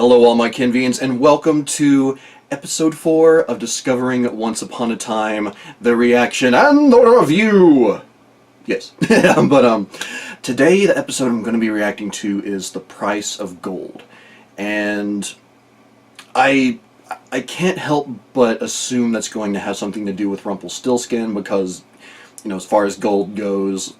Hello all my Kenvians, and welcome to episode 4 of Discovering Once Upon a Time, the reaction and the review! Yes, but today the episode I'm going to be reacting to is The Price of Gold. And I can't help but assume that's going to have something to do with Rumplestiltskin because, you know, as far as gold goes,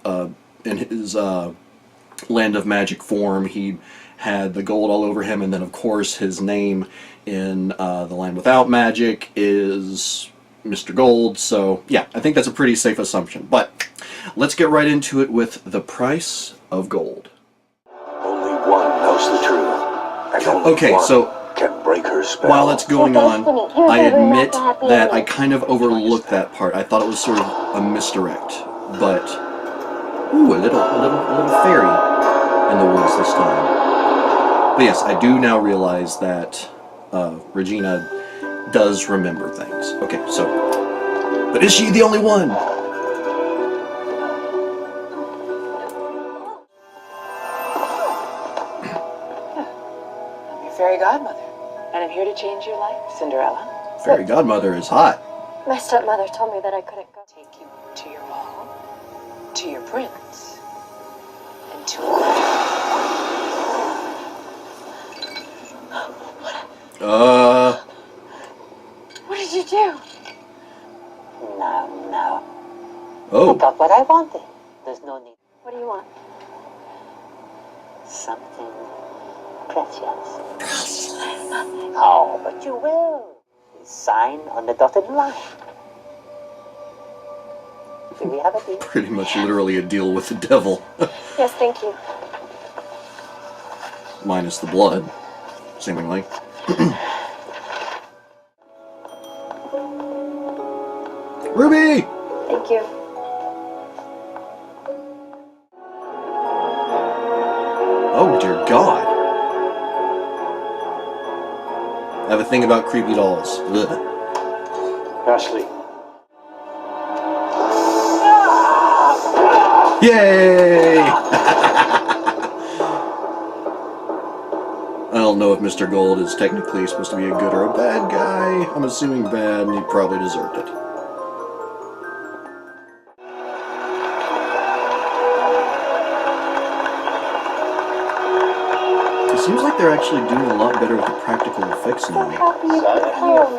in his Land of Magic form, he had the gold all over him, and then of course his name in the Land Without Magic is Mr. Gold, so yeah, I think that's a pretty safe assumption. But let's get right into it with The Price of Gold. Only one knows the truth, and only one can break her spell. While that's going on, I admit that I kind of overlooked that part. I thought it was sort of a misdirect, but ooh, a little fairy in the woods this time. But yes, I do now realize that Regina does remember things. Okay, so, but is she the only one? I'm your fairy godmother, and I'm here to change your life, Cinderella. Fairy godmother is hot. My stepmother told me that I couldn't go. Take you to your ball, to your prince, and to What did you do? No. Oh. I got what I wanted. There's no need. What do you want? Something precious. Oh, but you will. Sign on the dotted line. Do we have a deal? Pretty much literally a deal with the devil. Yes, thank you. Minus the blood, seemingly. Ruby! Thank you. Oh dear God. I have a thing about creepy dolls. Ugh. Ashley. Yay! I don't know if Mr. Gold is technically supposed to be a good or a bad guy. I'm assuming bad, and he probably deserved it. It seems like they're actually doing a lot better with the practical effects now. Happy you could come.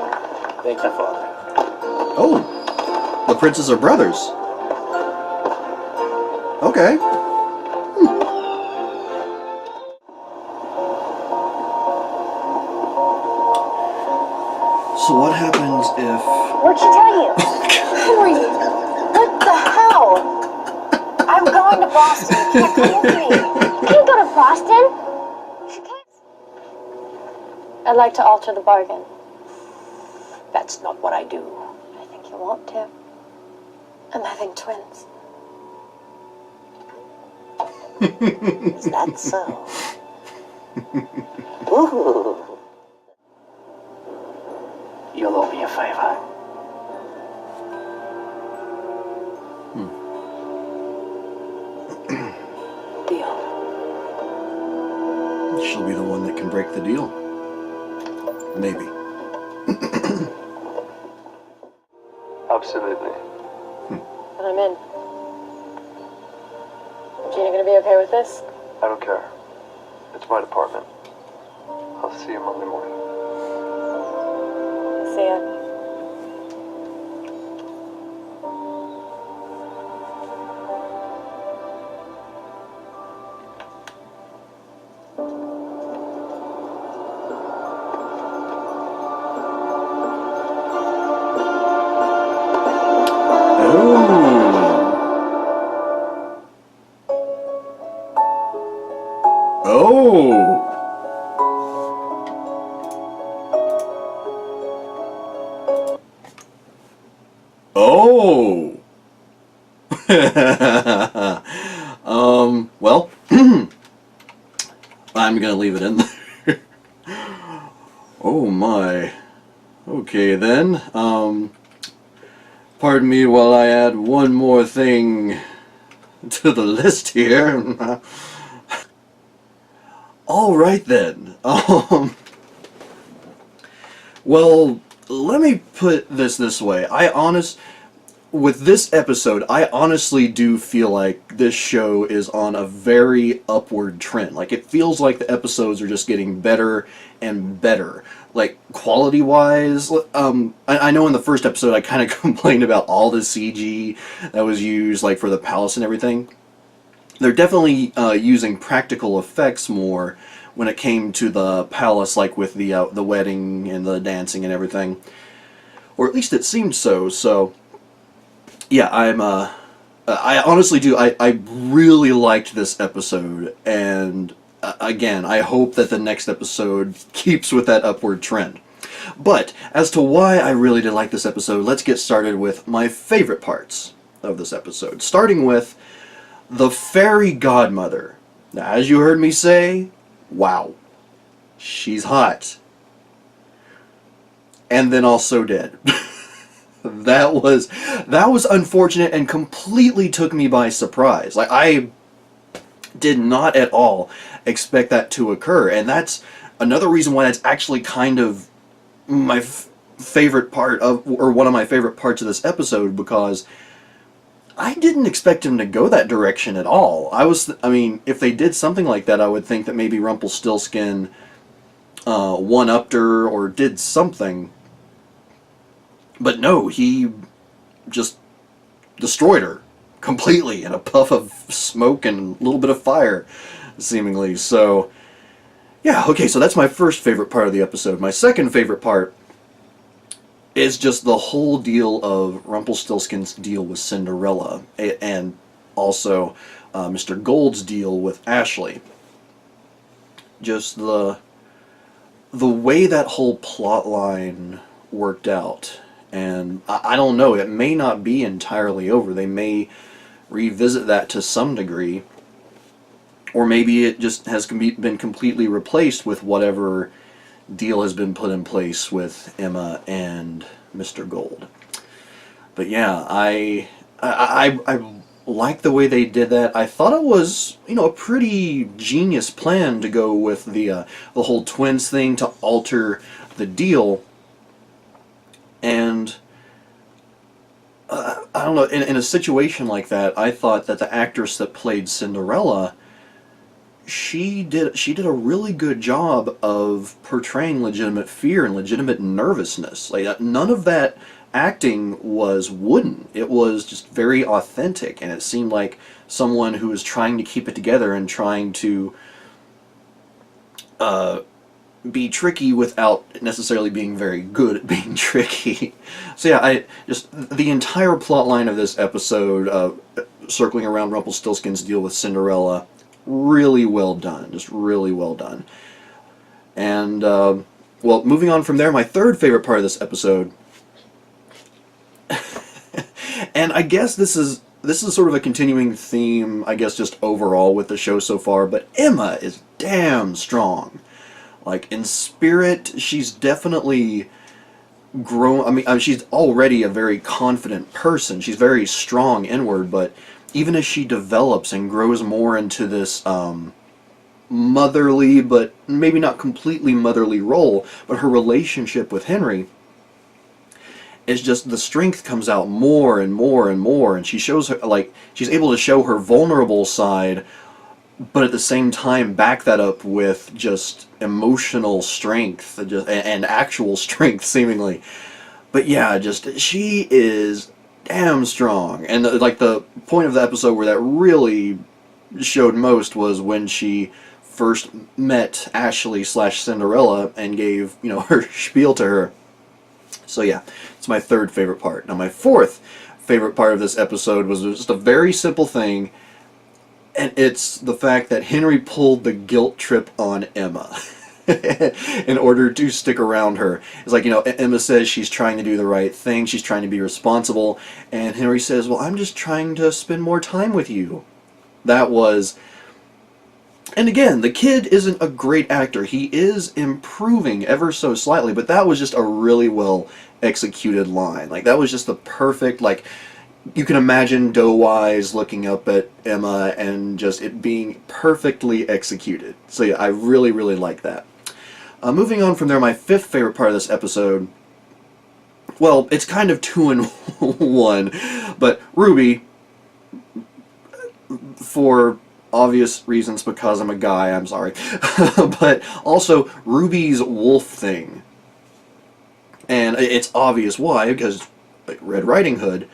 Thank you, Father. Oh! The princes are brothers. Okay. So what happens if... What'd she tell you? Henry, what the hell? I'm going to Boston. You can't come with me. You can't go to Boston. She can't. I'd like to alter the bargain. That's not what I do. I think you want to. And I think twins. Is that so? Ooh. You'll owe me a favor. Deal. She'll be the one that can break the deal. Maybe. Absolutely. And I'm in. Gina gonna be okay with this? I don't care. It's my department. I'll see you Monday morning. See ya. Oh! Oh! Well, I'm gonna leave it in there. Oh my. Okay then, pardon me while I add one more thing to the list here. Alright then, Well, let me put this way. With this episode, I honestly do feel like this show is on a very upward trend. Like, it feels like the episodes are just getting better and better. Like, quality-wise, I know in the first episode I kind of complained about all the CG that was used, like, for the palace and everything. They're definitely using practical effects more when it came to the palace, like with the wedding and the dancing and everything. Or at least it seemed so, so... Yeah, I honestly do. I really liked this episode, and again, I hope that the next episode keeps with that upward trend. But as to why I really did like this episode, let's get started with my favorite parts of this episode. Starting with the fairy godmother. Now, as you heard me say, wow, she's hot. And then also dead. That was unfortunate and completely took me by surprise. Like, I did not at all expect that to occur, and that's another reason why that's actually kind of my favorite part of, or one of my favorite parts of this episode, because I didn't expect him to go that direction at all. I mean, if they did something like that, I would think that maybe Rumplestiltskin one-upped her or did something. But no, he just destroyed her completely in a puff of smoke and a little bit of fire, seemingly. So, yeah, okay, so that's my first favorite part of the episode. My second favorite part is just the whole deal of Rumpelstiltskin's deal with Cinderella, and also Mr. Gold's deal with Ashley. Just the way that whole plot line worked out. And I don't know, it may not be entirely over. They may revisit that to some degree. Or maybe it just has been completely replaced with whatever deal has been put in place with Emma and Mr. Gold. But yeah, I like the way they did that. I thought it was, a pretty genius plan to go with the whole twins thing to alter the deal. And I don't know, in a situation like that, I thought that the actress that played Cinderella, she did a really good job of portraying legitimate fear and legitimate nervousness. Like, none of that acting was wooden. It was just very authentic, and it seemed like someone who was trying to keep it together and trying to be tricky without necessarily being very good at being tricky. So yeah, the entire plot line of this episode, circling around Rumpelstiltskin's deal with Cinderella, really well done, just really well done. And well, moving on from there, my third favorite part of this episode, and I guess this is sort of a continuing theme, I guess, just overall with the show so far, but Emma is damn strong. Like, in spirit, she's definitely grown. I mean, she's already a very confident person. She's very strong inward, but even as she develops and grows more into this motherly, but maybe not completely motherly role, but her relationship with Henry is just, the strength comes out more and more and more, and she shows her, like, she's able to show her vulnerable side, but at the same time back that up with just emotional strength and actual strength, seemingly. But yeah, just, she is damn strong. And like, the point of the episode where that really showed most was when she first met Ashley / Cinderella and gave, her spiel to her. So yeah, it's my third favorite part. Now, my fourth favorite part of this episode was just a very simple thing, and it's the fact that Henry pulled the guilt trip on Emma in order to stick around her. It's like, Emma says she's trying to do the right thing, she's trying to be responsible, and Henry says, well, I'm just trying to spend more time with you. That was... And again, the kid isn't a great actor. He is improving ever so slightly, but that was just a really well executed line. Like, that was just the perfect, like... You can imagine doe-wise looking up at Emma and just it being perfectly executed. So yeah, I really, really like that. Moving on from there, my fifth favorite part of this episode, well, it's kind of 2 in 1, but Ruby, for obvious reasons because I'm a guy, I'm sorry, but also Ruby's wolf thing. And it's obvious why, because like Red Riding Hood,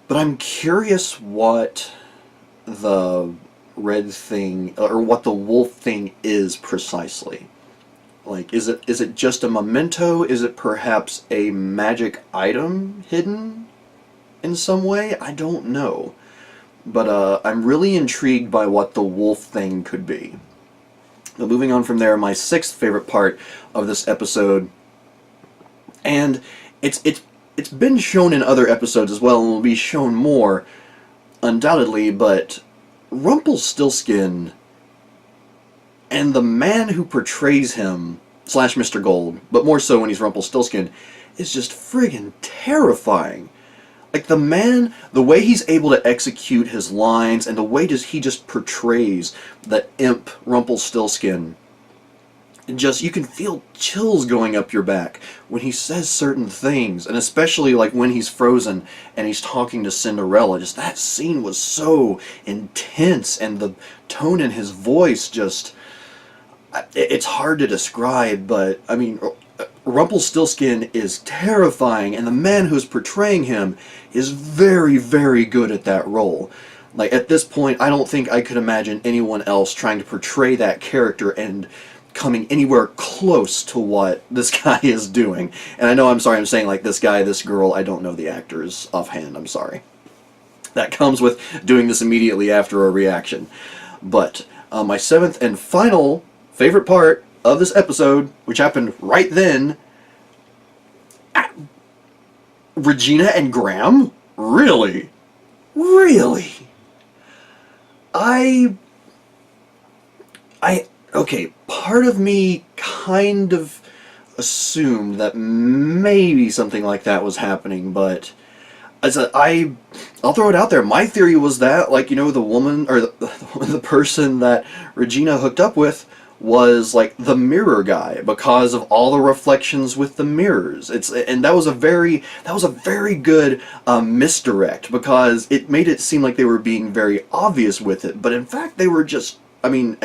but I'm curious what the red thing, or what the wolf thing is precisely. Like, is it just a memento? Is it perhaps a magic item hidden in some way? I don't know. But I'm really intrigued by what the wolf thing could be. But moving on from there, my sixth favorite part of this episode, and it's been shown in other episodes as well, and will be shown more, undoubtedly, but Rumplestiltskin and the man who portrays him, / Mr. Gold, but more so when he's Rumplestiltskin, is just friggin' terrifying. Like, the man, the way he's able to execute his lines, and the way he just portrays the imp Rumplestiltskin, you can feel chills going up your back when he says certain things, and especially like when he's frozen and he's talking to Cinderella. Just that scene was so intense, and the tone in his voice just, it's hard to describe, but I mean, Rumplestiltskin is terrifying, and the man who's portraying him is very, very good at that role. Like, at this point, I don't think I could imagine anyone else trying to portray that character and coming anywhere close to what this guy is doing. And I know, I'm sorry, I'm saying like this guy, this girl, I don't know the actors offhand, I'm sorry. That comes with doing this immediately after a reaction. But my seventh and final favorite part of this episode, which happened right then, Regina and Graham? Really? Really? Okay, part of me kind of assumed that maybe something like that was happening, but I'll throw it out there. My theory was that, like, you know, the woman, or the person that Regina hooked up with was like the mirror guy, because of all the reflections with the mirrors. And that was a very good misdirect, because it made it seem like they were being very obvious with it, but in fact they were just, I mean,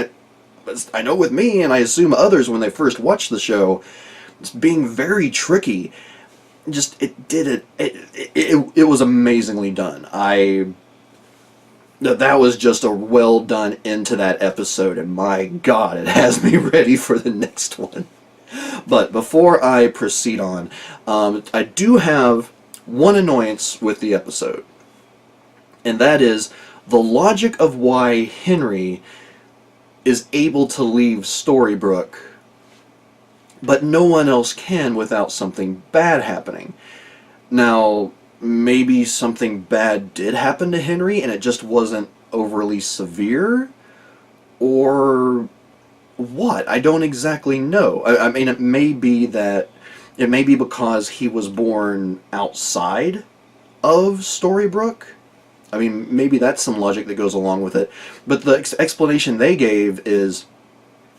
I know with me, and I assume others when they first watched the show, it's being very tricky. Just, it was amazingly done. That was just a well done end to that episode, and my God, it has me ready for the next one. But before I proceed on, I do have one annoyance with the episode, and that is the logic of why Henry is able to leave Storybrooke, but no one else can without something bad happening. Now, maybe something bad did happen to Henry and it just wasn't overly severe? Or what? I don't exactly know. I mean, it may be because he was born outside of Storybrooke. I mean, maybe that's some logic that goes along with it. But the explanation they gave is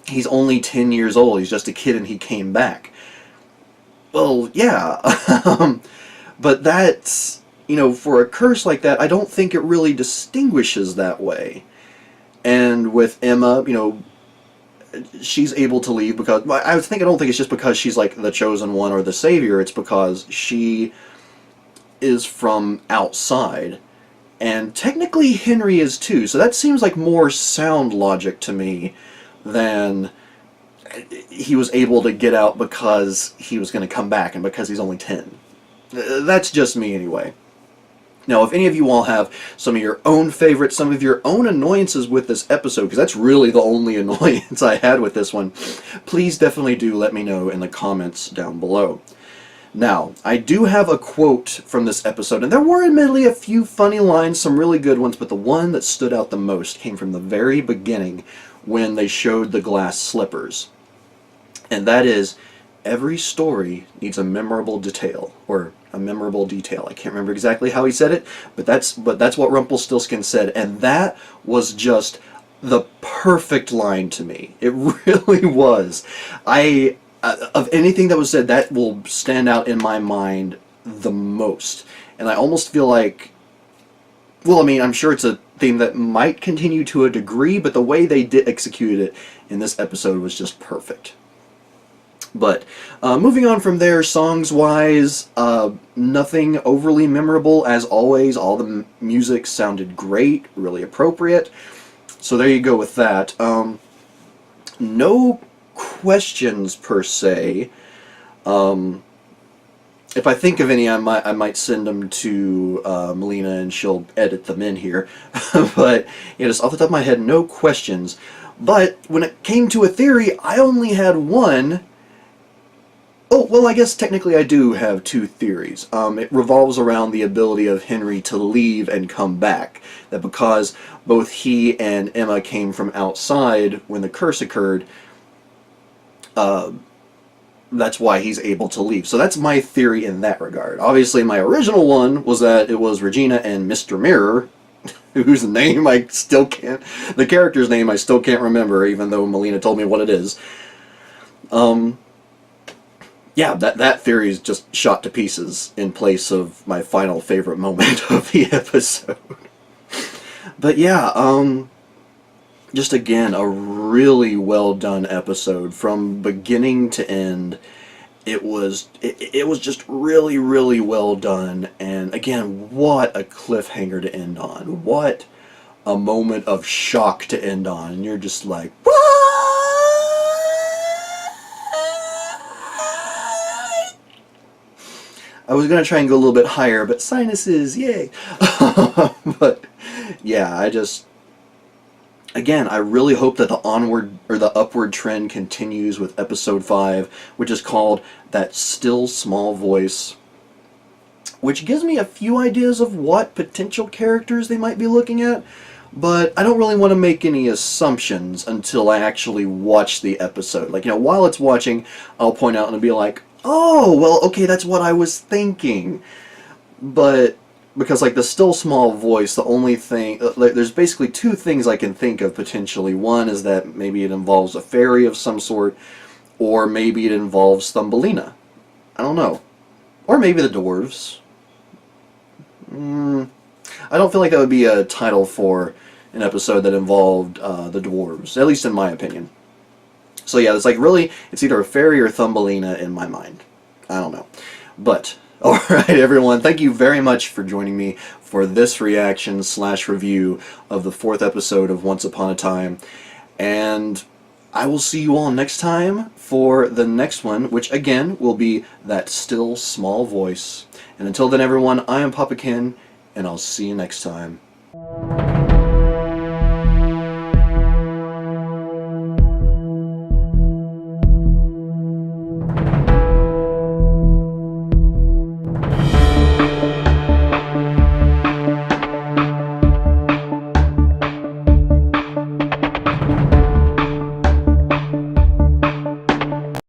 he's only 10 years old. He's just a kid and he came back. Well, yeah. But that's, you know, for a curse like that, I don't think it really distinguishes that way. And with Emma, you know, she's able to leave because, I don't think it's just because she's like the chosen one or the savior. It's because she is from outside. And technically Henry is too, so that seems like more sound logic to me than he was able to get out because he was going to come back and because he's only 10. That's just me anyway. Now, if any of you all have some of your own favorites, some of your own annoyances with this episode, because that's really the only annoyance I had with this one, please definitely do let me know in the comments down below. Now, I do have a quote from this episode, and there were admittedly a few funny lines, some really good ones, but the one that stood out the most came from the very beginning when they showed the glass slippers. And that is, every story needs a memorable detail, or a memorable detail. I can't remember exactly how he said it, but that's what Rumpelstiltskin said, and that was just the perfect line to me. It really was. Of anything that was said, that will stand out in my mind the most. And I almost feel like, well, I mean, I'm sure it's a theme that might continue to a degree, but the way they did execute it in this episode was just perfect. But moving on from there, songs-wise, nothing overly memorable as always. All the music sounded great, really appropriate. So there you go with that. No questions per se. If I think of any, I might send them to Meleena and she'll edit them in here. But just off the top of my head, no questions. But when it came to a theory, I only had one. Oh, well, I guess technically I do have two theories. It revolves around the ability of Henry to leave and come back. That because both he and Emma came from outside when the curse occurred, that's why he's able to leave. So that's my theory in that regard. Obviously, my original one was that it was Regina and Mr. Mirror, whose name I still can't... The character's name I still can't remember, even though Meleena told me what it is. Yeah, that theory is just shot to pieces in place of my final favorite moment of the episode. But yeah, just again, a really well done episode from beginning to end. It was just really, really well done. And again, what a cliffhanger to end on. What a moment of shock to end on. And you're just like, what? I was going to try and go a little bit higher, but sinuses, yay. But yeah, again, I really hope that the upward trend continues with episode 5, which is called That Still Small Voice, which gives me a few ideas of what potential characters they might be looking at, but I don't really want to make any assumptions until I actually watch the episode. Like, while it's watching, I'll point out and be like, oh, well, okay, that's what I was thinking. But because, like, the still small voice, the only thing... there's basically two things I can think of, potentially. One is that maybe it involves a fairy of some sort, or maybe it involves Thumbelina. I don't know. Or maybe the dwarves. I don't feel like that would be a title for an episode that involved the dwarves, at least in my opinion. So yeah, it's like really, it's either a fairy or Thumbelina in my mind. I don't know. But... alright everyone, thank you very much for joining me for this reaction / review of the 4th episode of Once Upon a Time. And I will see you all next time for the next one, which again will be That Still Small Voice. And until then everyone, I am Papa Ken, and I'll see you next time.